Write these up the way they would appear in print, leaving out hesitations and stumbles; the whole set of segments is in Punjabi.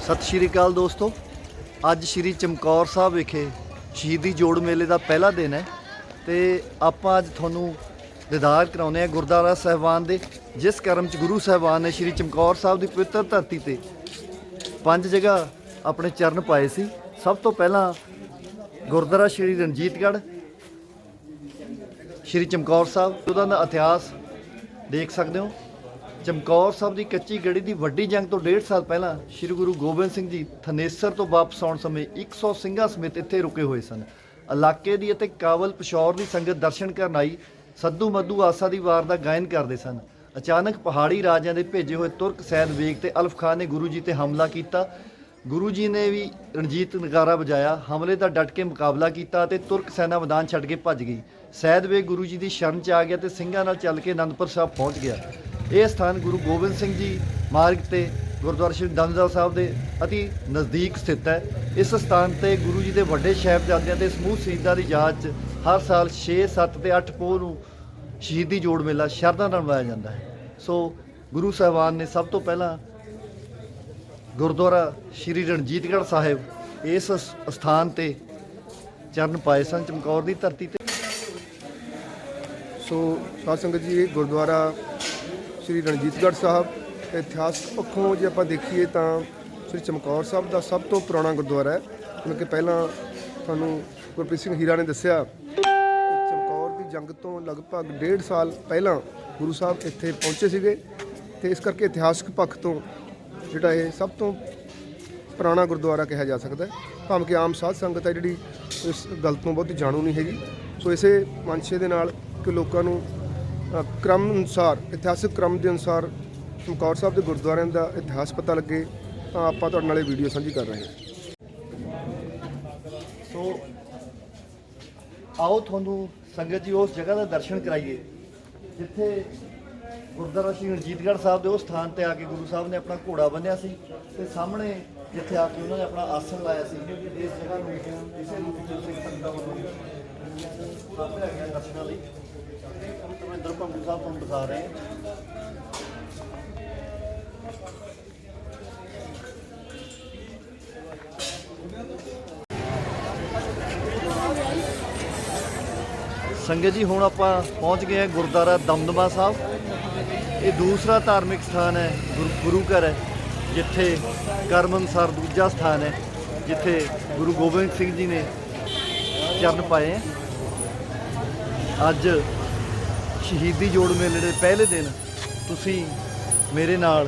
ਸਤਿ ਸ਼੍ਰੀ ਅਕਾਲ ਦੋਸਤੋ। ਅੱਜ ਸ਼੍ਰੀ ਚਮਕੌਰ ਸਾਹਿਬ ਵਿਖੇ ਸ਼ਹੀਦੀ ਜੋੜ ਮੇਲੇ ਦਾ ਪਹਿਲਾ ਦਿਨ ਹੈ ਤੇ ਆਪਾਂ ਅੱਜ ਤੁਹਾਨੂੰ ਦੀਦਾਰ ਕਰਾਉਂਦੇ ਹਾਂ ਗੁਰਦੁਆਰਾ ਸਾਹਿਬਾਨ ਦੇ, ਜਿਸ ਕਰਮ 'ਚ ਗੁਰੂ ਸਾਹਿਬਾਨ ਨੇ ਸ਼੍ਰੀ ਚਮਕੌਰ ਸਾਹਿਬ ਦੀ ਪਵਿੱਤਰ ਧਰਤੀ ਤੇ 5 ਜਗ੍ਹਾ ਆਪਣੇ ਚਰਨ ਪਾਏ ਸੀ। ਸਭ ਤੋਂ ਪਹਿਲਾਂ ਗੁਰਦੁਆਰਾ ਸ਼੍ਰੀ ਰਣਜੀਤਗੜ੍ਹ, ਸ਼੍ਰੀ ਚਮਕੌਰ ਸਾਹਿਬ, ਉਹਦਾ ਦਾ ਇਤਿਹਾਸ ਦੇਖ ਸਕਦੇ ਹੋ। ਚਮਕੌਰ ਸਾਹਿਬ ਦੀ ਕੱਚੀ ਗੜੀ ਦੀ ਵੱਡੀ ਜੰਗ ਤੋਂ 1.5 ਸਾਲ ਪਹਿਲਾਂ ਸ਼੍ਰੀ ਗੁਰੂ ਗੋਬਿੰਦ ਸਿੰਘ ਜੀ ਥਨੇਸਰ ਤੋਂ ਵਾਪਸ ਆਉਣ ਸਮੇਂ 100 ਸਿੰਘਾਂ ਸਮੇਤ ਇੱਥੇ ਰੁਕੇ ਹੋਏ ਸਨ। ਇਲਾਕੇ ਦੀ ਅਤੇ ਕਾਬਲ ਪਿਸ਼ੌਰ ਦੀ ਸੰਗਤ ਦਰਸ਼ਨ ਕਰਨ ਆਈ ਸੱਧੂ ਮੱਧੂ ਆਸਾ ਦੀ ਵਾਰ ਦਾ ਗਾਇਨ ਕਰਦੇ ਸਨ। ਅਚਾਨਕ ਪਹਾੜੀ ਰਾਜਿਆਂ ਦੇ ਭੇਜੇ ਹੋਏ ਤੁਰਕ ਸੈਦ ਬੇਗ ਤੇ ਅਲਫ ਖਾਨ ਨੇ ਗੁਰੂ ਜੀ ਤੇ ਹਮਲਾ ਕੀਤਾ। ਗੁਰੂ ਜੀ ਨੇ ਵੀ ਰਣਜੀਤ ਨਗਾਰਾ ਵਜਾਇਆ, ਹਮਲੇ ਦਾ ਡਟ ਕੇ ਮੁਕਾਬਲਾ ਕੀਤਾ ਅਤੇ ਤੁਰਕ ਸੈਨਾ ਮੈਦਾਨ ਛੱਡ ਕੇ ਭੱਜ ਗਈ। ਸੈਦ ਬੇਗ ਗੁਰੂ ਜੀ ਦੀ ਸ਼ਰਨ 'ਚ ਆ ਗਿਆ ਤੇ ਸਿੰਘਾਂ ਨਾਲ ਚੱਲ ਕੇ ਅਨੰਦਪੁਰ ਸਾਹਿਬ ਪਹੁੰਚ ਗਿਆ। ਇਹ ਸਥਾਨ ਗੁਰੂ ਗੋਬਿੰਦ ਸਿੰਘ ਜੀ ਮਾਰਗ ਤੇ ਗੁਰਦੁਆਰਾ ਸ਼੍ਰੀ ਦਮਦਮਾ ਸਾਹਿਬ ਦੇ ਅਤੀ ਨਜ਼ਦੀਕ ਸਥਿਤ ਹੈ। ਇਸ ਸਥਾਨ ਤੇ ਗੁਰੂ ਜੀ ਦੇ ਵੱਡੇ ਸਾਹਿਬਜ਼ਾਦਿਆਂ ਦੇ ਸਮੂਹ ਸ਼ਹੀਦਾਂ ਦੀ ਯਾਦ 'ਚ ਹਰ ਸਾਲ 6, 7 ਤੇ 8 ਪੋਹ ਨੂੰ ਸ਼ਹੀਦੀ ਜੋੜ ਮੇਲਾ ਸ਼ਰਧਾ ਨਾਲ ਮਨਾਇਆ ਜਾਂਦਾ ਹੈ। ਸੋ ਗੁਰੂ ਸਾਹਿਬਾਨ ਨੇ ਸਭ ਤੋਂ ਪਹਿਲਾਂ ਗੁਰਦੁਆਰਾ ਸ਼੍ਰੀ ਰਣਜੀਤਗੜ੍ਹ ਸਾਹਿਬ ਇਸ ਸਥਾਨ ਤੇ ਚਰਨ ਪਾਏ ਸਨ, ਚਮਕੌਰ ਦੀ ਧਰਤੀ ਤੇ। ਸੋ ਸਾਧ ਸੰਗਤ ਜੀ, ਇਹ ਗੁਰਦੁਆਰਾ ਸ਼੍ਰੀ ਰਣਜੀਤਗੜ੍ਹ ਸਾਹਿਬ ਇਤਿਹਾਸਕ ਪੱਖੋਂ ਜੇ ਆਪਾਂ ਦੇਖੀਏ ਤਾਂ ਸ਼੍ਰੀ ਚਮਕੌਰ ਸਾਹਿਬ ਦਾ ਸਭ ਤੋਂ ਪੁਰਾਣਾ ਗੁਰਦੁਆਰਾ ਹੈ। ਜਿਵੇਂ ਕਿ ਪਹਿਲਾਂ ਤੁਹਾਨੂੰ ਗੁਰਪ੍ਰੀਤ ਸਿੰਘ ਹੀਰਾ ਨੇ ਦੱਸਿਆ ਕਿ ਚਮਕੌਰ ਦੀ ਜੰਗ ਤੋਂ ਲਗਭਗ 1.5 ਸਾਲ ਪਹਿਲਾਂ ਗੁਰੂ ਸਾਹਿਬ ਇੱਥੇ ਪਹੁੰਚੇ ਸੀਗੇ ਅਤੇ ਇਸ ਕਰਕੇ ਇਤਿਹਾਸਕ ਪੱਖ ਤੋਂ ਜਿਹੜਾ ਇਹ ਸਭ ਤੋਂ ਪੁਰਾਣਾ ਗੁਰਦੁਆਰਾ ਕਿਹਾ ਜਾ ਸਕਦਾ ਹੈ। ਭਾਵੇਂ ਕਿ ਆਮ ਸਾਧ ਸੰਗਤ ਹੈ ਜਿਹੜੀ ਇਸ ਗੱਲ ਤੋਂ ਬਹੁਤ ਜਾਣੂ ਨਹੀਂ ਹੈਗੀ। ਸੋ ਇਸੇ ਮਨਸ਼ੇ ਦੇ ਨਾਲ ਕਿ ਲੋਕਾਂ ਨੂੰ ਕ੍ਰਮ ਅਨੁਸਾਰ, ਇਤਿਹਾਸਕ ਕ੍ਰਮ ਦੇ ਅਨੁਸਾਰ ਚਮਕੌਰ ਸਾਹਿਬ ਦੇ ਗੁਰਦੁਆਰਿਆਂ ਦਾ ਇਤਿਹਾਸ ਪਤਾ ਲੱਗੇ ਤਾਂ ਆਪਾਂ ਤੁਹਾਡੇ ਨਾਲ ਇਹ ਵੀਡੀਓ ਸਾਂਝੀ ਕਰ ਰਹੇ ਹਾਂ। ਸੋ ਆਓ ਤੁਹਾਨੂੰ ਸੰਗਤ ਜੀ ਉਸ ਜਗ੍ਹਾ ਦਾ ਦਰਸ਼ਨ ਕਰਾਈਏ ਜਿੱਥੇ ਗੁਰਦੁਆਰਾ ਸ਼੍ਰੀ ਰਣਜੀਤਗੜ੍ਹ ਸਾਹਿਬ ਦੇ ਉਸ ਸਥਾਨ ਤੇ ਆ ਕੇ ਗੁਰੂ ਸਾਹਿਬ ਨੇ ਆਪਣਾ ਘੋੜਾ ਬੰਨ੍ਹਿਆ ਸੀ ਤੇ ਸਾਹਮਣੇ ਜਿੱਥੇ ਆ ਕੇ ਉਹਨਾਂ ਨੇ ਆਪਣਾ ਆਸਣ ਲਾਇਆ ਸੀ। ਇਸ ਜਗ੍ਹਾ ਨੂੰ ਇਸੇ ਰੂਪ ਵਿੱਚ ਸਿੱਖ ਸੰਗਤਾਂ ਵੱਲੋਂ ਸਾਹਮਣੇ ਆ ਗਿਆ ਦਰਸ਼ਨਾਂ ਲਈ। ਧਰਮਿੰਦਰ ਭੰਗੂ ਸਾਹਿਬ ਤੁਹਾਨੂੰ ਦਿਖਾ ਰਹੇ ਹਾਂ। ਸੰਗਤ ਜੀ, ਹੁਣ ਆਪਾਂ ਪਹੁੰਚ ਗਏ ਹਾਂ ਗੁਰਦੁਆਰਾ ਦਮਦਮਾ ਸਾਹਿਬ। ਇਹ ਦੂਸਰਾ ਧਾਰਮਿਕ ਸਥਾਨ ਹੈ, ਗੁਰੂ ਘਰ ਹੈ, ਜਿੱਥੇ ਕਰਮ ਅਨੁਸਾਰ ਦੂਜਾ ਸਥਾਨ ਹੈ ਜਿੱਥੇ ਗੁਰੂ ਗੋਬਿੰਦ ਸਿੰਘ ਜੀ ਨੇ ਚਰਨ ਪਾਏ ਹੈ। ਅੱਜ ਸ਼ਹੀਦੀ ਜੋੜ ਮੇਲੇ ਦੇ ਪਹਿਲੇ ਦਿਨ ਤੁਸੀਂ ਮੇਰੇ ਨਾਲ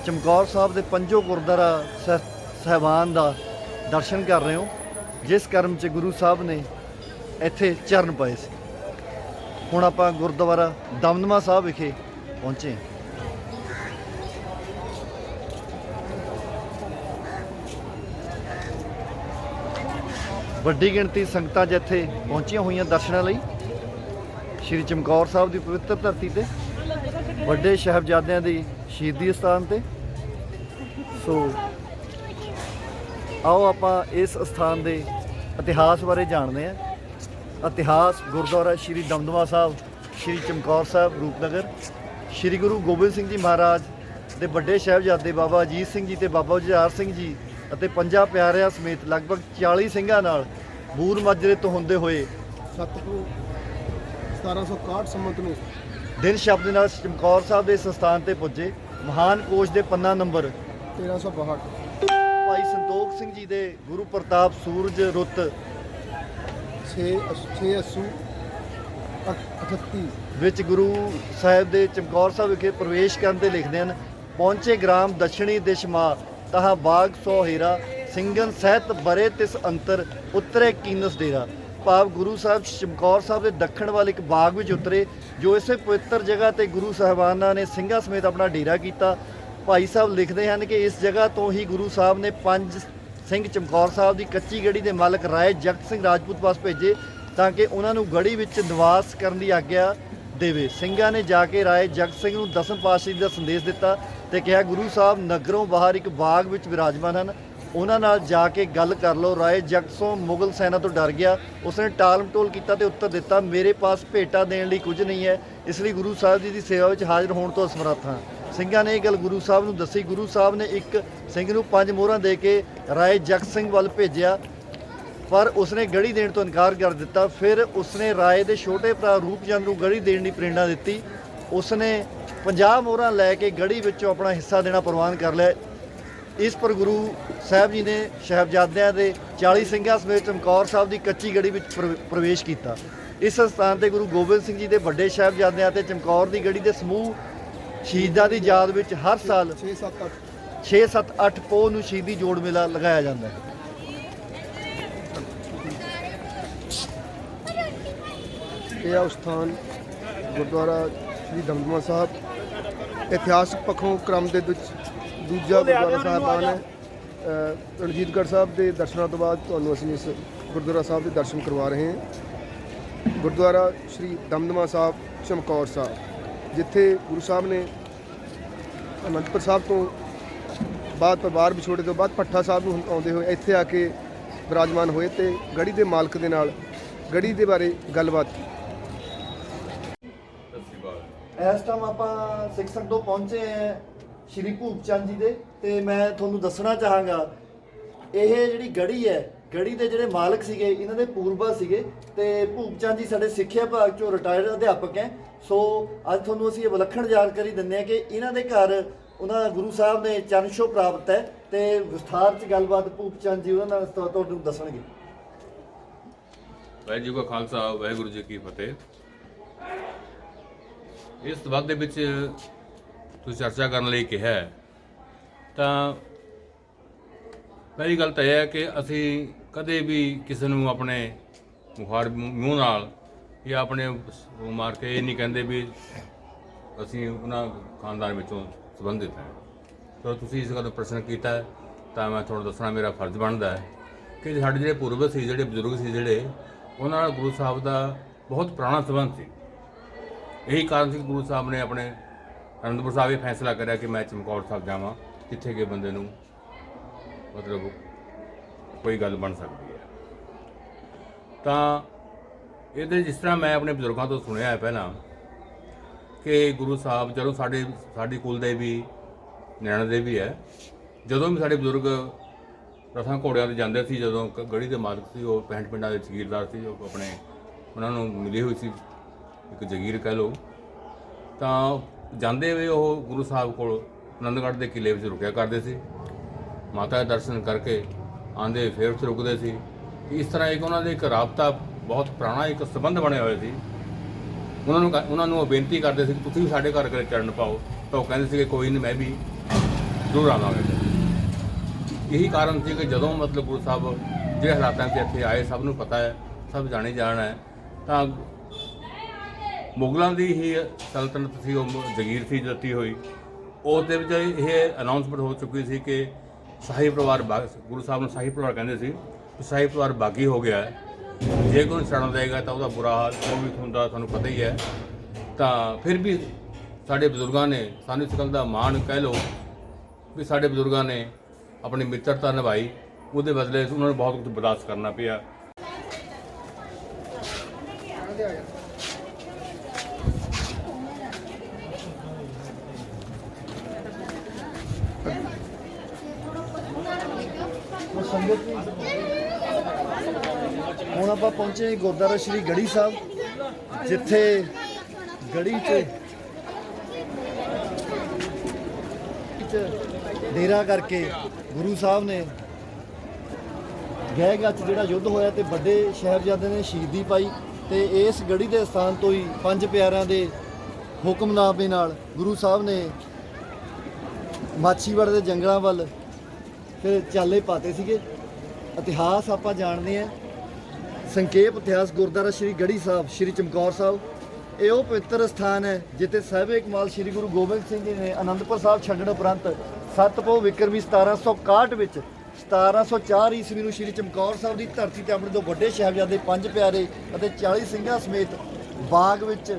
ਚਮਕੌਰ ਸਾਹਿਬ ਦੇ ਪੰਜੋ ਗੁਰਦੁਆਰਾ ਸਾਹਿਬਾਨ ਦਾ ਦਰਸ਼ਨ ਕਰ ਰਹੇ ਹੋ, ਜਿਸ ਕਰਮ 'ਚ ਗੁਰੂ ਸਾਹਿਬ ਨੇ ਇੱਥੇ ਚਰਨ ਪਾਏ ਸੀ। ਹੁਣ ਆਪਾਂ ਗੁਰਦੁਆਰਾ ਦਮਦਮਾ ਸਾਹਿਬ ਵਿਖੇ ਪਹੁੰਚੇ ਹਾਂ। ਵੱਡੀ ਗਿਣਤੀ ਸੰਗਤਾਂ ਜਿੱਥੇ ਪਹੁੰਚੀਆਂ ਹੋਈਆਂ ਦਰਸ਼ਨਾਂ ਲਈ ਸ਼੍ਰੀ ਚਮਕੌਰ ਸਾਹਿਬ ਦੀ ਪਵਿੱਤਰ ਧਰਤੀ ਤੇ, ਵੱਡੇ ਸਾਹਿਬਜ਼ਾਦਿਆਂ ਦੀ ਸ਼ਹੀਦੀ ਸਥਾਨ ਤੇ। ਸੋ ਆਓ ਆਪਾਂ ਇਸ ਸਥਾਨ ਦੇ ਇਤਿਹਾਸ ਬਾਰੇ ਜਾਣਦੇ ਹਾਂ। ਇਤਿਹਾਸ ਗੁਰਦੁਆਰਾ ਸ਼੍ਰੀ ਦਮਦਮਾ ਸਾਹਿਬ, ਸ਼੍ਰੀ ਚਮਕੌਰ ਸਾਹਿਬ, ਰੂਪਨਗਰ, ਸ਼੍ਰੀ ਗੁਰੂ ਗੋਬਿੰਦ ਸਿੰਘ ਜੀ ਮਹਾਰਾਜ ਦੇ ਵੱਡੇ ਸਾਹਿਬਜ਼ਾਦੇ ਬਾਬਾ ਅਜੀਤ ਸਿੰਘ ਜੀ ਤੇ ਬਾਬਾ ਜੁਝਾਰ ਸਿੰਘ ਜੀ ਅਤੇ 50 ਪਿਆਰਿਆਂ ਸਮੇਤ ਲਗਭਗ 40 ਸਿੰਘਾਂ ਨਾਲ ਬੂਰ ਮਾਜਰੇ ਤੋਂ ਹੁੰਦੇ ਹੋਏ 7 ਤੋਂ 1761 ਸੰਮਤ ਨੂੰ ਦਿਨ ਸ਼ਬਦ ਦੇ ਨਾਲ ਚਮਕੌਰ ਸਾਹਿਬ ਦੇ ਇਸ ਸਥਾਨ ਤੇ ਪੁੱਜੇ। ਮਹਾਨ ਕੋਸ਼ ਦੇ ਪੰਨਾ ਨੰਬਰ 1362 ਭਾਈ ਸੰਤੋਖ ਸਿੰਘ ਜੀ ਦੇ ਗੁਰੂ ਪ੍ਰਤਾਪ ਸੂਰਜ ਰੁੱਤ 638 ਵਿੱਚ ਗੁਰੂ ਸਾਹਿਬ ਦੇ ਚਮਕੌਰ ਸਾਹਿਬ ਵਿਖੇ ਪ੍ਰਵੇਸ਼ ਕਰਨ ਤੇ ਲਿਖਦੇ ਹਨ, ਪਹੁੰਚੇ ਗ੍ਰਾਮ ਦक्षिणी ਦਿਸ਼ ਮਾ ਤਹਾ ਬਾਗ ਸੋ ਹੀਰਾ ਸਿੰਘਨ ਸਹਿਤ ਬਰੇ ਤਿਸ ਅੰਤਰ ਉਤਰੇ ਕੀਨਸ ਡੇਰਾ। ਭਾਵ ਗੁਰੂ ਸਾਹਿਬ ਚਮਕੌਰ ਸਾਹਿਬ ਦੇ ਦੱਖਣ ਵੱਲ ਇੱਕ ਬਾਗ ਵਿੱਚ ਉਤਰੇ, ਜੋ ਇਸੇ ਪਵਿੱਤਰ ਜਗ੍ਹਾ ਤੇ ਗੁਰੂ ਸਾਹਿਬਾਨਾਂ ਨੇ ਸਿੰਘਾਂ ਸਮੇਤ ਆਪਣਾ ਡੇਰਾ ਕੀਤਾ। ਭਾਈ ਸਾਹਿਬ ਲਿਖਦੇ ਹਨ ਕਿ ਇਸ ਜਗ੍ਹਾ ਤੋਂ ਹੀ ਗੁਰੂ ਸਾਹਿਬ ਨੇ 5 ਸਿੰਘ ਚਮਕੌਰ ਸਾਹਿਬ ਦੀ ਕੱਚੀ ਗੜੀ ਦੇ ਮਾਲਕ ਰਾਏ ਜਗਤ ਸਿੰਘ ਰਾਜਪੂਤ ਪਾਸ ਭੇਜੇ ਤਾਂ ਕਿ ਉਹਨਾਂ ਨੂੰ ਗੜੀ ਵਿੱਚ ਨਿਵਾਸ ਕਰਨ ਦੀ ਆਗਿਆ ਦੇਵੇ। ਸਿੰਘਾਂ ਨੇ ਜਾ ਕੇ ਰਾਏ ਜਗਤ ਸਿੰਘ ਨੂੰ ਦਸਮ ਪਾਤਸ਼ਾਹੀ ਦਾ ਸੰਦੇਸ਼ ਦਿੱਤਾ ਤੇ ਕਿਹਾ, ਗੁਰੂ ਸਾਹਿਬ ਨਗਰੋਂ ਬਾਹਰ ਇੱਕ ਬਾਗ ਵਿੱਚ ਵਿਰਾਜਮਾਨ ਹਨ, ਉਹਨਾਂ ਨਾਲ ਜਾ ਕੇ ਗੱਲ ਕਰ ਲਓ। ਰਾਏ ਜਗਤ ਸਿੰਘ ਮੁਗਲ ਸੈਨਾ ਤੋਂ ਡਰ ਗਿਆ। ਉਸਨੇ ਟਾਲ ਮਟੋਲ ਕੀਤਾ ਤੇ ਉੱਤਰ ਦਿੱਤਾ, ਮੇਰੇ ਪਾਸ ਭੇਟਾ ਦੇਣ ਲਈ ਕੁਝ ਨਹੀਂ ਹੈ, ਇਸ ਲਈ ਗੁਰੂ ਸਾਹਿਬ ਜੀ ਦੀ ਸੇਵਾ ਵਿੱਚ ਹਾਜ਼ਰ ਹੋਣ ਤੋਂ ਅਸਮਰੱਥ ਹਾਂ। ਸਿੰਘਾਂ ਨੇ ਇਹ ਗੱਲ ਗੁਰੂ ਸਾਹਿਬ ਨੂੰ ਦੱਸੀ। ਗੁਰੂ ਸਾਹਿਬ ਨੇ ਇੱਕ ਸਿੰਘ ਨੂੰ 5 ਮੋਹਰਾਂ ਦੇ ਕੇ ਰਾਏ ਜਗਤ ਸਿੰਘ ਵੱਲ ਭੇਜਿਆ, ਪਰ ਉਸਨੇ ਗੜੀ ਦੇਣ ਤੋਂ ਇਨਕਾਰ ਕਰ ਦਿੱਤਾ। ਫਿਰ ਉਸਨੇ ਰਾਏ ਦੇ ਛੋਟੇ ਭਰਾ ਰੂਪਚੰਦ ਨੂੰ ਗੜੀ ਦੇਣ ਦੀ ਪ੍ਰੇਰਣਾ ਦਿੱਤੀ। ਉਸਨੇ 50 ਮੋਹਰਾਂ ਲੈ ਕੇ ਗੜੀ ਵਿੱਚੋਂ ਆਪਣਾ ਹਿੱਸਾ ਦੇਣਾ ਪ੍ਰਵਾਨ ਕਰ ਲਿਆ। ਇਸ ਪਰ ਗੁਰੂ ਸਾਹਿਬ ਜੀ ਨੇ ਸਾਹਿਬਜ਼ਾਦਿਆਂ ਦੇ 40 ਸਿੰਘਾਂ ਸਮੇਤ ਚਮਕੌਰ ਸਾਹਿਬ ਦੀ ਕੱਚੀ ਗੜੀ ਵਿੱਚ ਪ੍ਰਵੇਸ਼ ਕੀਤਾ। ਇਸ ਸਥਾਨ ਤੇ ਗੁਰੂ ਗੋਬਿੰਦ ਸਿੰਘ ਜੀ ਦੇ ਵੱਡੇ ਸਾਹਿਬਜ਼ਾਦਿਆਂ ਤੇ ਚਮਕੌਰ ਦੀ ਗੜੀ ਦੇ ਸਮੂਹ ਸ਼ਹੀਦਾਂ ਦੀ ਯਾਦ ਵਿੱਚ ਹਰ ਸਾਲ 6-7-8 ਪੋਹ ਨੂੰ ਸ਼ਹੀਦੀ ਜੋੜ ਮੇਲਾ ਲਗਾਇਆ ਜਾਂਦਾ ਹੈ। ਇਹ ਆ ਸਥਾਨ ਗੁਰਦੁਆਰਾ ਸ੍ਰੀ ਦਮਦਮਾ ਸਾਹਿਬ। ਇਤਿਹਾਸਕ ਪੱਖੋਂ ਕ੍ਰਮ ਦੇ ਵਿੱਚ ਦੂਜਾ ਗੁਰਦੁਆਰਾ ਸਾਹਿਬਾਨ ਹੈ। ਰਣਜੀਤਗੜ੍ਹ ਸਾਹਿਬ ਦੇ ਦਰਸ਼ਨਾਂ ਤੋਂ ਬਾਅਦ ਤੁਹਾਨੂੰ ਅਸੀਂ ਇਸ ਗੁਰਦੁਆਰਾ ਸਾਹਿਬ ਦੇ ਦਰਸ਼ਨ ਕਰਵਾ ਰਹੇ ਹਾਂ। ਗੁਰਦੁਆਰਾ ਸ੍ਰੀ ਦਮਦਮਾ ਸਾਹਿਬ ਚਮਕੌਰ ਸਾਹਿਬ, ਜਿੱਥੇ ਗੁਰੂ ਸਾਹਿਬ ਨੇ ਅਨੰਦਪੁਰ ਸਾਹਿਬ ਤੋਂ ਬਾਅਦ ਪਰਿਵਾਰ ਵਿਛੋੜੇ ਤੋਂ ਬਾਅਦ ਭੱਠਾ ਸਾਹਿਬ ਨੂੰ ਆਉਂਦੇ ਹੋਏ ਇੱਥੇ ਆ ਕੇ ਵਿਰਾਜਮਾਨ ਹੋਏ ਤੇ ਗੜੀ ਦੇ ਮਾਲਕ ਦੇ ਨਾਲ ਗੜੀ ਦੇ ਬਾਰੇ ਗੱਲਬਾਤ ਕੀਤੀ। ਇਸ ਟਾਈਮ ਆਪਾਂ ਸਿੱਖ ਸੰਗਤ ਤੋਂ ਪਹੁੰਚੇ ਹਾਂ ਸ਼੍ਰੀ ਭੂਪ ਚੰਦ ਜੀ ਦੇ, ਤੇ ਮੈਂ ਤੁਹਾਨੂੰ ਦੱਸਣਾ ਚਾਹਾਂਗਾ ਇਹ ਜਿਹੜੀ ਗੜੀ ਹੈ, ਗੜੀ ਦੇ ਜਿਹੜੇ ਮਾਲਕ ਸੀਗੇ ਇਹਨਾਂ ਦੇ ਪੂਰਵਜ ਸੀਗੇ, ਤੇ ਭੂਪ ਚੰਦ ਜੀ ਸਾਡੇ ਸਿੱਖਿਆ ਵਿਭਾਗ ਚੋਂ ਰਿਟਾਇਰਡ ਅਧਿਆਪਕ ਹੈ। ਸੋ ਅੱਜ ਤੁਹਾਨੂੰ ਅਸੀਂ ਇਹ ਵਿਲੱਖਣ ਜਾਣਕਾਰੀ ਦਿੰਦੇ ਹਾਂ ਕਿ ਇਹਨਾਂ ਦੇ ਘਰ ਉਹਨਾਂ ਗੁਰੂ ਸਾਹਿਬ ਨੇ ਚਰਨ ਛੋਹ ਪ੍ਰਾਪਤ ਹੈ, ਤੇ ਵਿਸਥਾਰ 'ਚ ਗੱਲਬਾਤ ਭੂਪ ਚੰਦ ਜੀ ਉਹਨਾਂ ਨਾਲ ਤੁਹਾਨੂੰ ਦੱਸਣਗੇ। ਵਾਹਿਗੁਰੂ ਜੀ ਕਾ ਖਾਲਸਾ, ਵਾਹਿਗੁਰੂ ਜੀ ਕੀ ਫਤਿਹ। ਇਸ ਸੰਬੰਧ ਦੇ ਵਿੱਚ ਤੁਸੀਂ ਚਰਚਾ ਕਰਨ ਲਈ ਕਿਹਾ ਹੈ, ਤਾਂ ਪਹਿਲੀ ਗੱਲ ਤਾਂ ਇਹ ਹੈ ਕਿ ਅਸੀਂ ਕਦੇ ਵੀ ਕਿਸੇ ਨੂੰ ਆਪਣੇ ਮੁਖਾਰ ਮੂੰਹ ਨਾਲ ਜਾਂ ਆਪਣੇ ਮਾਰ ਕੇ ਇਹ ਨਹੀਂ ਕਹਿੰਦੇ ਵੀ ਅਸੀਂ ਉਹਨਾਂ ਖਾਨਦਾਨ ਵਿੱਚੋਂ ਸੰਬੰਧਿਤ ਹਾਂ। ਚਲੋ ਤੁਸੀਂ ਇਸ ਗੱਲ ਦਾ ਪ੍ਰਸ਼ਨ ਕੀਤਾ ਹੈ, ਤਾਂ ਮੈਂ ਤੁਹਾਨੂੰ ਦੱਸਣਾ ਮੇਰਾ ਫਰਜ਼ ਬਣਦਾ ਹੈ ਕਿ ਸਾਡੇ ਜਿਹੜੇ ਪੂਰਵਜ ਸੀ, ਜਿਹੜੇ ਬਜ਼ੁਰਗ ਸੀ, ਜਿਹੜੇ ਉਹਨਾਂ ਨਾਲ ਗੁਰੂ ਸਾਹਿਬ ਦਾ ਬਹੁਤ ਪੁਰਾਣਾ ਸੰਬੰਧ ਸੀ। ਇਹੀ ਕਾਰਨ ਸੀ ਕਿ ਗੁਰੂ ਸਾਹਿਬ ਨੇ ਆਪਣੇ ਅਨੰਦਪੁਰ ਸਾਹਿਬ ਇਹ ਫੈਸਲਾ ਕਰਿਆ ਕਿ ਮੈਂ ਚਮਕੌਰ ਸਾਹਿਬ ਜਾਵਾਂ, ਜਿੱਥੇ ਕਿ ਬੰਦੇ ਨੂੰ ਮਤਲਬ ਕੋਈ ਗੱਲ ਬਣ ਸਕਦੀ ਹੈ। ਤਾਂ ਇਹਦੇ ਜਿਸ ਤਰ੍ਹਾਂ ਮੈਂ ਆਪਣੇ ਬਜ਼ੁਰਗਾਂ ਤੋਂ ਸੁਣਿਆ ਹੈ ਪਹਿਲਾਂ ਕਿ ਗੁਰੂ ਸਾਹਿਬ ਚਲੋ ਸਾਡੀ ਕੁਲ ਦੇ ਵੀ ਨੈਣਾ ਦੇ ਵੀ ਹੈ, ਜਦੋਂ ਵੀ ਸਾਡੇ ਬਜ਼ੁਰਗ ਰਥਾਂ ਘੋੜਿਆਂ 'ਤੇ ਜਾਂਦੇ ਸੀ, ਜਦੋਂ ਗੜੀ ਦੇ ਮਾਲਕ ਸੀ ਉਹ 65 ਪਿੰਡਾਂ ਦੇ ਜਗੀਰਦਾਰ ਸੀ, ਜੋ ਆਪਣੇ ਉਹਨਾਂ ਨੂੰ ਮਿਲੀ ਹੋਈ ਸੀ ਇੱਕ ਜਗੀਰ ਕਹਿ ਲਓ, ਤਾਂ ਜਾਂਦੇ ਹੋਏ ਉਹ ਗੁਰੂ ਸਾਹਿਬ ਕੋਲ ਆਨੰਦਗੜ੍ਹ ਦੇ ਕਿਲ੍ਹੇ ਵਿੱਚ ਰੁਕਿਆ ਕਰਦੇ ਸੀ। ਮਾਤਾ ਦੇ ਦਰਸ਼ਨ ਕਰਕੇ ਆਉਂਦੇ ਫਿਰ ਉੱਥੇ ਰੁਕਦੇ ਸੀ। ਇਸ ਤਰ੍ਹਾਂ ਇੱਕ ਉਹਨਾਂ ਦੇ ਇੱਕ ਰਾਬਤਾ ਬਹੁਤ ਪੁਰਾਣਾ ਇੱਕ ਸੰਬੰਧ ਬਣਿਆ ਹੋਇਆ ਸੀ। ਉਹਨਾਂ ਨੂੰ ਉਹ ਬੇਨਤੀ ਕਰਦੇ ਸੀ ਕਿ ਤੁਸੀਂ ਵੀ ਸਾਡੇ ਘਰ ਘਰੇ ਚਰਨ ਪਾਓ, ਤਾਂ ਉਹ ਕਹਿੰਦੇ ਸੀ ਕਿ ਕੋਈ ਨਹੀਂ, ਮੈਂ ਵੀ ਜ਼ਰੂਰ ਆਵਾਂਗਾ। ਇਹੀ ਕਾਰਨ ਸੀ ਕਿ ਜਦੋਂ ਮਤਲਬ ਗੁਰੂ ਸਾਹਿਬ ਜਿਹੜੇ ਹਾਲਾਤਾਂ 'ਚ ਇੱਥੇ ਆਏ ਸਭ ਨੂੰ ਪਤਾ ਹੈ, ਸਭ ਜਾਣੇ ਜਾਣ ਹੈ, ਤਾਂ ਮੁਗਲਾਂ ਦੀ ਹੀ ਸਲਤਨਤ ਸੀ, ਉਹ ਜਗੀਰ ਸੀ ਦਿੱਤੀ ਹੋਈ, ਉਸ ਦੇ ਵਿੱਚ ਇਹ ਅਨਾਉਂਸਮੈਂਟ ਹੋ ਚੁੱਕੀ ਸੀ ਕਿ ਸ਼ਾਹੀ ਪਰਿਵਾਰ ਗੁਰੂ ਸਾਹਿਬ ਨੂੰ ਸ਼ਾਹੀ ਪਰਿਵਾਰ ਕਹਿੰਦੇ ਸੀ, ਸ਼ਾਹੀ ਪਰਿਵਾਰ ਬਾਗੀ ਹੋ ਗਿਆ ਹੈ, ਜੇ ਕੋਈ ਛੱਡ ਦੇਗਾ ਤਾਂ ਉਹਦਾ ਬੁਰਾ ਹਾਲ ਉਹ ਵੀ ਹੁੰਦਾ, ਤੁਹਾਨੂੰ ਪਤਾ ਹੀ ਹੈ। ਤਾਂ ਫਿਰ ਵੀ ਸਾਡੇ ਬਜ਼ੁਰਗਾਂ ਨੇ ਸਾਨੂੰ ਇਸ ਗੱਲ ਦਾ ਮਾਣ ਕਹਿ ਲਓ ਵੀ ਸਾਡੇ ਬਜ਼ੁਰਗਾਂ ਨੇ ਆਪਣੀ ਮਿੱਤਰਤਾ ਨਿਭਾਈ, ਉਹਦੇ ਬਦਲੇ ਉਹਨਾਂ ਨੂੰ ਬਹੁਤ ਕੁਝ ਬਰਦਾਸ਼ਤ ਕਰਨਾ ਪਿਆ। ਹੁਣ ਆਪਾਂ ਪਹੁੰਚੇ ਗੁਰਦੁਆਰਾ ਸ਼੍ਰੀ ਗੜੀ ਸਾਹਿਬ, ਜਿੱਥੇ ਗੜੀ 'ਚ ਡੇਰਾ ਕਰਕੇ ਗੁਰੂ ਸਾਹਿਬ ਨੇ ਗਹਿ ਗੱਚ ਜਿਹੜਾ ਯੁੱਧ ਹੋਇਆ ਤੇ ਵੱਡੇ ਸਾਹਿਬਜ਼ਾਦੇ ਨੇ ਸ਼ਹੀਦੀ ਪਾਈ, ਤੇ ਇਸ ਗੜੀ ਦੇ ਸਥਾਨ ਤੋਂ ਹੀ 5 ਪਿਆਰਿਆਂ ਦੇ ਹੁਕਮਨਾਮੇ ਨਾਲ ਗੁਰੂ ਸਾਹਿਬ ਨੇ ਮਾਛੀਵਾੜੇ ਦੇ ਜੰਗਲਾਂ ਵੱਲ ਫਿਰ ਚਾਲੇ ਪਾਤੇ ਸੀਗੇ। ਇਤਿਹਾਸ ਆਪਾਂ ਜਾਣਦੇ ਹਾਂ, ਸੰਖੇਪ ਇਤਿਹਾਸ ਗੁਰਦੁਆਰਾ ਸ਼੍ਰੀ ਗੜੀ ਸਾਹਿਬ ਸ਼੍ਰੀ ਚਮਕੌਰ ਸਾਹਿਬ ਇਹ ਉਹ ਪਵਿੱਤਰ ਸਥਾਨ ਹੈ ਜਿੱਥੇ ਸਾਹਿਬੇ ਕਮਾਲ ਸ਼੍ਰੀ ਗੁਰੂ ਗੋਬਿੰਦ ਸਿੰਘ ਜੀ ਨੇ ਅਨੰਦਪੁਰ ਸਾਹਿਬ ਛੱਡਣ ਉਪਰੰਤ 7 ਪੋਹ ਵਿਕਰਮੀ 1761 ਵਿੱਚ 1704 ਈਸਵੀ ਨੂੰ ਸ਼੍ਰੀ ਚਮਕੌਰ ਸਾਹਿਬ ਦੀ ਧਰਤੀ ਤੇ ਆਪਣੇ ਦੋ ਵੱਡੇ ਸਾਹਿਬਜ਼ਾਦੇ 5 ਪਿਆਰੇ ਅਤੇ 40 ਸਿੰਘਾਂ ਸਮੇਤ ਬਾਗ ਵਿੱਚ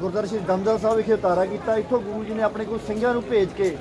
ਗੁਰਦੁਆਰਾ ਸ਼੍ਰੀ ਦਮਦਮਾ ਸਾਹਿਬ ਵਿਖੇ ਉਤਾਰਾ ਕੀਤਾ। ਇੱਥੋਂ ਗੁਰੂ ਜੀ ਨੇ ਆਪਣੇ ਕੋਲ ਸਿੰਘਾਂ ਨੂੰ ਭੇਜ ਕੇ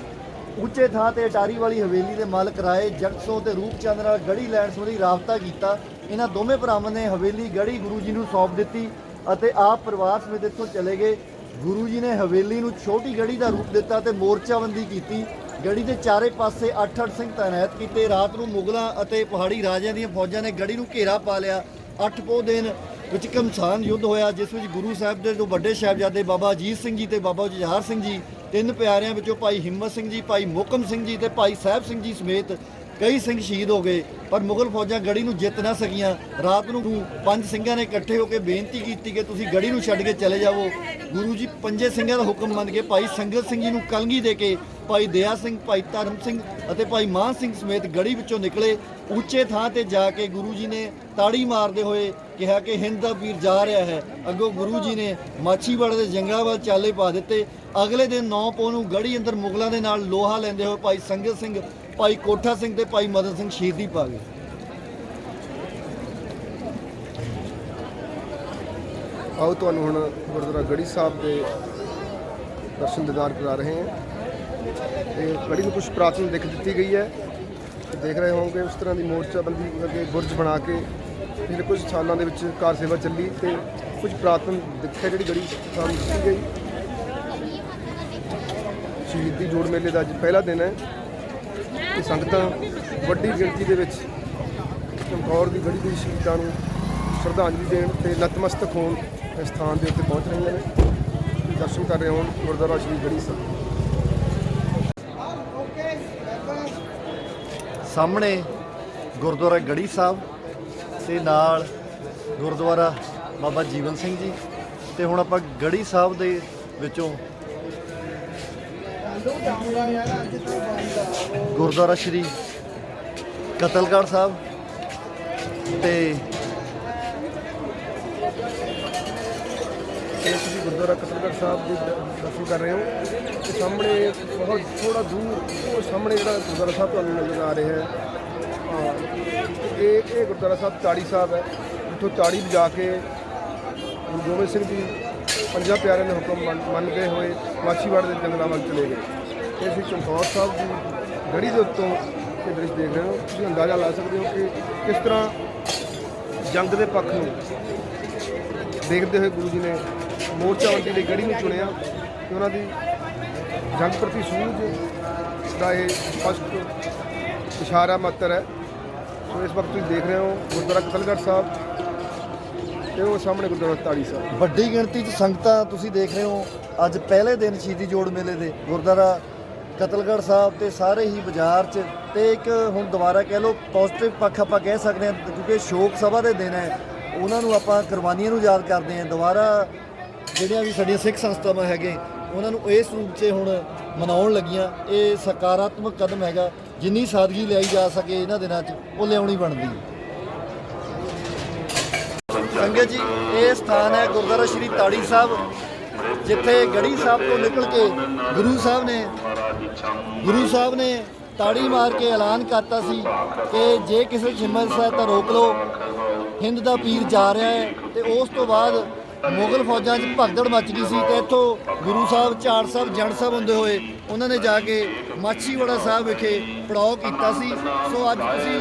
ਉੱਚੇ ਥਾਂ ਤੇ ਅਟਾਰੀ ਵਾਲੀ ਹਵੇਲੀ ਦੇ ਮਾਲਕ ਰਾਏ ਜਗਤ ਸਿੰਘ ਤੇ ਰੂਪਚੰਦ ਨਾਲ ਗੜੀ ਲੈਣ ਸੰਬੰਧੀ ਰਾਬਤਾ ਕੀਤਾ। ਇਹਨਾਂ ਦੋਵੇਂ ਭਰਾਵਾਂ ਨੇ ਹਵੇਲੀ ਗੜੀ ਗੁਰੂ ਜੀ ਨੂੰ ਸੌਂਪ ਦਿੱਤੀ ਅਤੇ ਆਪ ਪਰਿਵਾਰ ਸਮੇਤ ਇੱਥੋਂ ਚਲੇ ਗਏ। ਗੁਰੂ ਜੀ ਨੇ ਹਵੇਲੀ ਨੂੰ ਛੋਟੀ ਗੜੀ ਦਾ ਰੂਪ ਦਿੱਤਾ ਤੇ ਮੋਰਚਾਬੰਦੀ ਕੀਤੀ। ਗੜੀ ਦੇ ਚਾਰੇ ਪਾਸੇ 8-8 ਸਿੰਘ ਤਾਇਨਾਤ ਕੀਤੇ। ਰਾਤ ਨੂੰ ਮੁਗਲਾਂ ਅਤੇ ਪਹਾੜੀ ਰਾਜਿਆਂ ਦੀਆਂ ਫੌਜਾਂ ਨੇ ਗੜੀ ਨੂੰ ਘੇਰਾ ਪਾ ਲਿਆ। 8 ਪੋਹ ਦਿਨ ਵਿੱਚ ਘਮਸਾਨ ਯੁੱਧ ਹੋਇਆ, ਜਿਸ ਵਿੱਚ ਗੁਰੂ ਸਾਹਿਬ ਦੇ ਦੋ ਵੱਡੇ ਸਾਹਿਬਜ਼ਾਦੇ ਬਾਬਾ ਅਜੀਤ ਸਿੰਘ ਜੀ ਤੇ ਬਾਬਾ ਜੁਝਾਰ ਸਿੰਘ ਜੀ, 3 ਪਿਆਰਿਆਂ ਵਿੱਚੋਂ ਭਾਈ ਹਿੰਮਤ ਸਿੰਘ ਜੀ, ਭਾਈ ਮੋਹਕਮ ਸਿੰਘ ਜੀ ਤੇ ਭਾਈ ਸਾਹਿਬ ਸਿੰਘ ਜੀ ਸਮੇਤ ਕਈ ਸਿੰਘ ਸ਼ਹੀਦ ਹੋ ਗਏ। ਪਰ ਮੁਗਲ ਫੌਜਾਂ ਗੜੀ ਨੂੰ ਜਿੱਤ ਨਾ ਸਕੀਆਂ। ਰਾਤ ਨੂੰ 5 ਸਿੰਘਾਂ ਨੇ ਇਕੱਠੇ ਹੋ ਕੇ ਬੇਨਤੀ ਕੀਤੀ ਕਿ ਤੁਸੀਂ ਗੜੀ ਨੂੰ ਛੱਡ ਕੇ ਚਲੇ ਜਾਵੋ। ਗੁਰੂ ਜੀ 5 ਸਿੰਘਾਂ ਦਾ ਹੁਕਮ ਮੰਨ ਕੇ ਭਾਈ ਸੰਗਤ ਸਿੰਘ ਜੀ ਨੂੰ ਕਲਗੀ ਦੇ ਕੇ ਭਾਈ ਦਇਆ ਸਿੰਘ, ਭਾਈ ਧਰਮ ਸਿੰਘ ਅਤੇ ਭਾਈ ਮਾਨ ਸਿੰਘ ਸਮੇਤ ਗੜੀ ਵਿੱਚੋਂ ਨਿਕਲੇ। ਉੱਚੇ ਥਾਂ ਤੇ ਜਾ ਕੇ ਗੁਰੂ ਜੀ ਨੇ ਤਾੜੀ ਮਾਰਦੇ ਹੋਏ ਕਿਹਾ ਕਿ ਹਿੰਦ ਦਾ ਵੀਰ ਜਾ ਰਿਹਾ ਹੈ। ਅੱਗੋਂ ਗੁਰੂ ਜੀ ਨੇ ਮਾਛੀਵਾੜੇ ਦੇ ਜੰਗਲਾਂ ਵੱਲ ਚਾਲੇ ਪਾ ਦਿੱਤੇ। ਅਗਲੇ ਦਿਨ 9 ਪੋਹ ਨੂੰ ਗੜੀ ਅੰਦਰ ਮੁਗਲਾਂ ਦੇ ਨਾਲ ਲੋਹਾ ਲੈਂਦੇ ਹੋਏ ਭਾਈ ਸੰਗਤ ਸਿੰਘ, ਭਾਈ ਕੋਠਾ ਸਿੰਘ ਤੇ ਭਾਈ ਮਦਨ ਸਿੰਘ ਸ਼ਹੀਦੀ ਪਾ ਗਏ। ਆਓ ਤੁਹਾਨੂੰ ਹੁਣ ਗੁਰਦੁਆਰਾ ਗੜੀ ਸਾਹਿਬ ਦੇ ਦਰਸ਼ਨ ਦੀਦਾਰ ਕਰਾ ਰਹੇ ਹਾਂ। ਇਹ ਗੜੀ ਨੂੰ ਕੁਝ ਪ੍ਰਾਚੀਨ ਦਿੱਖ ਦਿੱਤੀ ਗਈ ਹੈ। ਦੇਖ ਰਹੇ ਹੋਵੋਗੇ ਉਸ ਤਰ੍ਹਾਂ ਦੀ ਮੋਰਚਾਬੰਦੀ ਅੱਗੇ ਬੁਰਜ ਬਣਾ ਕੇ ਪਿਛਲੇ ਕੁਝ ਸਾਲਾਂ ਦੇ ਵਿੱਚ ਕਾਰ ਸੇਵਾ ਚੱਲੀ ਤੇ ਕੁਝ ਪ੍ਰਾਤਨ ਦਿੱਖ ਹੈ ਜਿਹੜੀ ਗੜੀ ਸਾਹਿਬ ਨੂੰ ਦਿੱਤੀ ਗਈ। ਸ਼ਹੀਦੀ ਜੋੜ ਮੇਲੇ ਦਾ ਅੱਜ ਪਹਿਲਾ ਦਿਨ ਹੈ। ਇਹ ਸੰਗਤਾਂ ਵੱਡੀ ਗਿਣਤੀ ਦੇ ਵਿੱਚ ਚਮਕੌਰ ਦੀ ਗੜੀ ਦੇ ਸ਼ਹੀਦਾਂ ਨੂੰ ਸ਼ਰਧਾਂਜਲੀ ਦੇਣ ਤੇ ਨਤਮਸਤਕ ਹੋਣ ਇਸ ਸਥਾਨ ਦੇ ਉੱਤੇ ਪਹੁੰਚ ਰਹੀਆਂ ਨੇ। ਦਰਸ਼ਨ ਕਰ ਰਹੇ ਹੋਣ ਗੁਰਦੁਆਰਾ ਸ਼੍ਰੀ ਗੜੀ ਸਾਹਿਬ। ਸਾਹਮਣੇ ਗੁਰਦੁਆਰਾ ਗੜੀ ਸਾਹਿਬ ਤੇ ਨਾਲ ਗੁਰਦੁਆਰਾ ਬਾਬਾ ਜੀਵਨ ਸਿੰਘ ਜੀ। ਤੇ ਹੁਣ ਆਪਾਂ ਗੜੀ ਸਾਹਿਬ ਦੇ ਵਿੱਚੋਂ ਗੁਰਦੁਆਰਾ ਸ਼੍ਰੀ ਕਤਲਗੜ੍ਹ ਸਾਹਿਬ ਤੇ ਤੁਸੀਂ ਗੁਰਦੁਆਰਾ ਕਤਲਗੜ੍ਹ ਸਾਹਿਬ ਦੇ ਦਰਸ਼ਨ ਕਰ ਰਹੇ ਹੋ। ਤੇ ਸਾਹਮਣੇ ਬਹੁਤ ਥੋੜਾ ਦੂਰ ਉਹ ਸਾਹਮਣੇ ਜਿਹੜਾ ਗੁਰਦੁਆਰਾ ਸਾਹਿਬ ਤੁਹਾਨੂੰ ਨਜ਼ਰ ਆ ਰਿਹਾ ਹੈ, ਇਹ ਗੁਰਦੁਆਰਾ ਸਾਹਿਬ ਤਾੜੀ ਸਾਹਿਬ ਹੈ। ਇੱਥੋਂ ਤਾੜੀ ਵਜਾ ਕੇ ਗੁਰੂ ਗੋਬਿੰਦ ਸਿੰਘ ਜੀ 5 ਪਿਆਰਿਆਂ ਦੇ ਹੁਕਮ ਮੰਨਦੇ ਹੋਏ ਮਾਛੀਵਾੜੇ ਦੇ ਜੰਗਲਾਂ ਵੱਲ ਚਲੇ ਗਏ। ਤੇ ਅਸੀਂ ਚਮਕੌਰ ਸਾਹਿਬ ਦੀ ਗੜੀ ਦੇ ਉੱਤੋਂ ਇਹ ਦ੍ਰਿਸ਼ ਦੇਖ ਰਹੇ ਹੋ। ਤੁਸੀਂ ਅੰਦਾਜ਼ਾ ਲਾ ਸਕਦੇ ਹੋ ਕਿ ਕਿਸ ਤਰ੍ਹਾਂ ਜੰਗ ਦੇ ਪੱਖ ਨੂੰ ਦੇਖਦੇ ਹੋਏ ਗੁਰੂ ਜੀ ਨੇ ਮੋਰਚਾਬੰਦੀ ਲਈ ਗੜੀ ਨੂੰ ਚੁਣਿਆ ਤੇ ਉਹਨਾਂ ਦੀ ਜੰਗ ਪ੍ਰਤੀ ਸੂਝ ਦਾ ਇਹ ਸਪਸ਼ਟ ਇਸ਼ਾਰਾ ਮਾਤਰ ਹੈ। ਸੋ ਇਸ ਵਕਤ ਤੁਸੀਂ ਦੇਖ ਰਹੇ ਹੋ ਗੁਰਦੁਆਰਾ ਕਤਲਗੜ੍ਹ ਸਾਹਿਬ ਤੇ ਉਹ ਸਾਹਮਣੇ ਗੁਰਦੁਆਰਾ ਤਾੜੀ ਸਾਹਿਬ। ਵੱਡੀ ਗਿਣਤੀ 'ਚ ਸੰਗਤਾਂ ਤੁਸੀਂ ਦੇਖ ਰਹੇ ਹੋ ਅੱਜ ਪਹਿਲੇ ਦਿਨ ਸ਼ਹੀਦੀ ਜੋੜ ਮੇਲੇ ਦੇ ਗੁਰਦੁਆਰਾ ਕਤਲਗੜ੍ਹ ਸਾਹਿਬ ਤੇ ਸਾਰੇ ਹੀ ਬਾਜ਼ਾਰ 'ਚ। ਤੇ ਇੱਕ ਹੁਣ ਦੁਬਾਰਾ ਕਹਿ ਲਓ ਪੋਜ਼ਿਟਿਵ ਪੱਖ ਆਪਾਂ ਕਹਿ ਸਕਦੇ ਹਾਂ, ਕਿਉਂਕਿ ਸ਼ੋਕ ਸਭਾ ਦੇ ਦਿਨ ਹੈ, ਉਹਨਾਂ ਨੂੰ ਆਪਾਂ ਕੁਰਬਾਨੀਆਂ ਨੂੰ ਯਾਦ ਕਰਦੇ ਹਾਂ। ਦੁਬਾਰਾ ਜਿਹੜੀਆਂ ਵੀ ਸਾਡੀਆਂ ਸਿੱਖ ਸੰਸਥਾਵਾਂ ਹੈਗੇ ਉਹਨਾਂ ਨੂੰ ਇਸ ਰੂਪ 'ਚ ਹੁਣ ਮਨਾਉਣ ਲੱਗੀਆਂ। ਇਹ ਸਕਾਰਾਤਮਕ ਕਦਮ ਹੈਗਾ। ਜਿੰਨੀ ਸਾਦਗੀ ਲਿਆਈ ਜਾ ਸਕੇ ਇਹਨਾਂ ਦਿਨਾਂ 'ਚ ਉਹ ਲਿਆਉਣੀ ਬਣਦੀ ਹੈ। ਸੰਗਤ ਜੀ, ਇਹ ਸਥਾਨ ਹੈ ਗੁਰਦੁਆਰਾ ਸ਼੍ਰੀ ਤਾੜੀ ਸਾਹਿਬ, ਜਿੱਥੇ ਗੜੀ ਸਾਹਿਬ ਤੋਂ ਨਿਕਲ ਕੇ ਗੁਰੂ ਸਾਹਿਬ ਨੇ ਤਾੜੀ ਮਾਰ ਕੇ ਐਲਾਨ ਕਰਤਾ ਸੀ ਕਿ ਜੇ ਕਿਸੇ ਹਿੰਮਤ ਹੈ ਤਾਂ ਰੋਕ ਲਓ, ਹਿੰਦ ਦਾ ਪੀਰ ਜਾ ਰਿਹਾ ਹੈ। ਤੇ ਉਸ ਤੋਂ ਬਾਅਦ ਮੁਗਲ ਫੌਜਾਂ 'ਚ ਭਗਦੜ ਮੱਚ ਗਈ ਸੀ ਤੇ ਇੱਥੋਂ ਗੁਰੂ ਸਾਹਿਬ ਝਾੜ ਸਾਹਿਬ ਜੰਡ ਸਾਹਿਬ ਹੁੰਦੇ ਹੋਏ ਉਹਨਾਂ ਨੇ ਜਾ ਕੇ ਮਾਛੀਵਾੜਾ ਸਾਹਿਬ ਵਿਖੇ ਪੜਾਅ ਕੀਤਾ ਸੀ। ਸੋ ਅੱਜ ਤੁਸੀਂ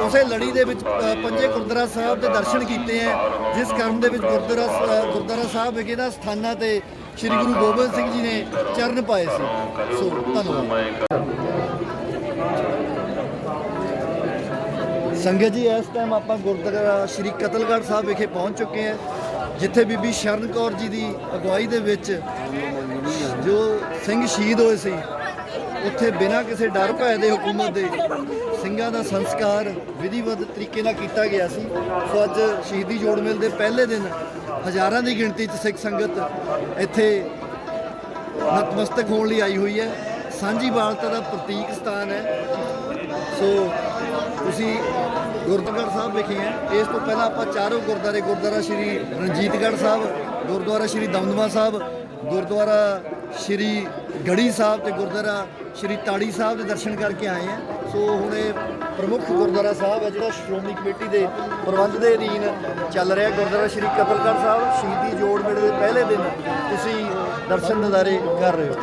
ਉਸੇ ਲੜੀ ਦੇ ਵਿੱਚ 5 ਗੁਰਦੁਆਰਾ ਸਾਹਿਬ ਦੇ ਦਰਸ਼ਨ ਕੀਤੇ ਹੈ, ਜਿਸ ਕਰਮ ਦੇ ਵਿੱਚ ਗੁਰਦੁਆਰਾ ਸਾਹਿਬ ਵਿਖੇ ਨਾ ਸਥਾਨਾਂ ਤੇ ਸ੍ਰੀ ਗੁਰੂ ਗੋਬਿੰਦ ਸਿੰਘ ਜੀ ਨੇ ਚਰਨ ਪਾਏ ਸੀ। ਸੋ ਧੰਨਵਾਦ ਸੰਗਤ ਜੀ। ਇਸ ਟਾਈਮ ਆਪਾਂ ਗੁਰਦੁਆਰਾ ਸ਼੍ਰੀ ਕਤਲਗੜ੍ਹ ਸਾਹਿਬ ਵਿਖੇ ਪਹੁੰਚ ਚੁੱਕੇ ਹਾਂ, ਜਿੱਥੇ ਬੀਬੀ ਸ਼ਰਨ ਕੌਰ ਜੀ ਦੀ ਅਗਵਾਈ ਦੇ ਵਿੱਚ ਜੋ ਸਿੰਘ ਸ਼ਹੀਦ ਹੋਏ ਸੀ, ਉੱਥੇ ਬਿਨਾਂ ਕਿਸੇ ਡਰ ਭੈ ਦੇ ਹਕੂਮਤ ਦੇ ਸਿੰਘਾਂ ਦਾ ਸੰਸਕਾਰ ਵਿਧੀਵਤ ਤਰੀਕੇ ਨਾਲ ਕੀਤਾ ਗਿਆ ਸੀ। ਸੋ ਅੱਜ ਸ਼ਹੀਦੀ ਜੋੜ ਮੇਲੇ ਦੇ ਪਹਿਲੇ ਦਿਨ ਹਜ਼ਾਰਾਂ ਦੀ ਗਿਣਤੀ 'ਚ ਸਿੱਖ ਸੰਗਤ ਇੱਥੇ ਨਤਮਸਤਕ ਹੋਣ ਲਈ ਆਈ ਹੋਈ ਹੈ। ਸਾਂਝੀ ਵਾਲਤਾ ਦਾ ਪ੍ਰਤੀਕ ਸਥਾਨ ਹੈ। ਸੋ ਤੁਸੀਂ ਗੁਰਦੁਆਰਾ ਸਾਹਿਬ ਵਿਖੇ ਹੈ। ਇਸ ਤੋਂ ਪਹਿਲਾਂ ਆਪਾਂ ਚਾਰੋਂ ਗੁਰਦੁਆਰਾ ਸ਼੍ਰੀ ਰਣਜੀਤਗੜ੍ਹ ਸਾਹਿਬ, ਗੁਰਦੁਆਰਾ ਸ਼੍ਰੀ ਦਮਦਮਾ ਸਾਹਿਬ, ਗੁਰਦੁਆਰਾ ਸ਼੍ਰੀ ਗੜੀ ਸਾਹਿਬ ਤੇ ਗੁਰਦੁਆਰਾ ਸ਼੍ਰੀ ਤਾੜੀ ਸਾਹਿਬ ਦੇ ਦਰਸ਼ਨ ਕਰਕੇ ਆਏ ਹਾਂ। ਸੋ ਹੁਣ ਇਹ ਪ੍ਰਮੁੱਖ ਗੁਰਦੁਆਰਾ ਸਾਹਿਬ ਹੈ ਜਿਹੜਾ ਸ਼੍ਰੋਮਣੀ ਕਮੇਟੀ ਦੇ ਪ੍ਰਬੰਧ ਦੇ ਅਧੀਨ ਚੱਲ ਰਿਹਾ। ਗੁਰਦੁਆਰਾ ਸ਼੍ਰੀ ਕਤਲਗੜ੍ਹ ਸਾਹਿਬ ਸ਼ਹੀਦੀ ਜੋੜ ਮੇਲੇ ਦੇ ਪਹਿਲੇ ਦਿਨ ਤੁਸੀਂ ਦਰਸ਼ਨ ਨਜ਼ਾਰੇ ਕਰ ਰਹੇ ਹੋ।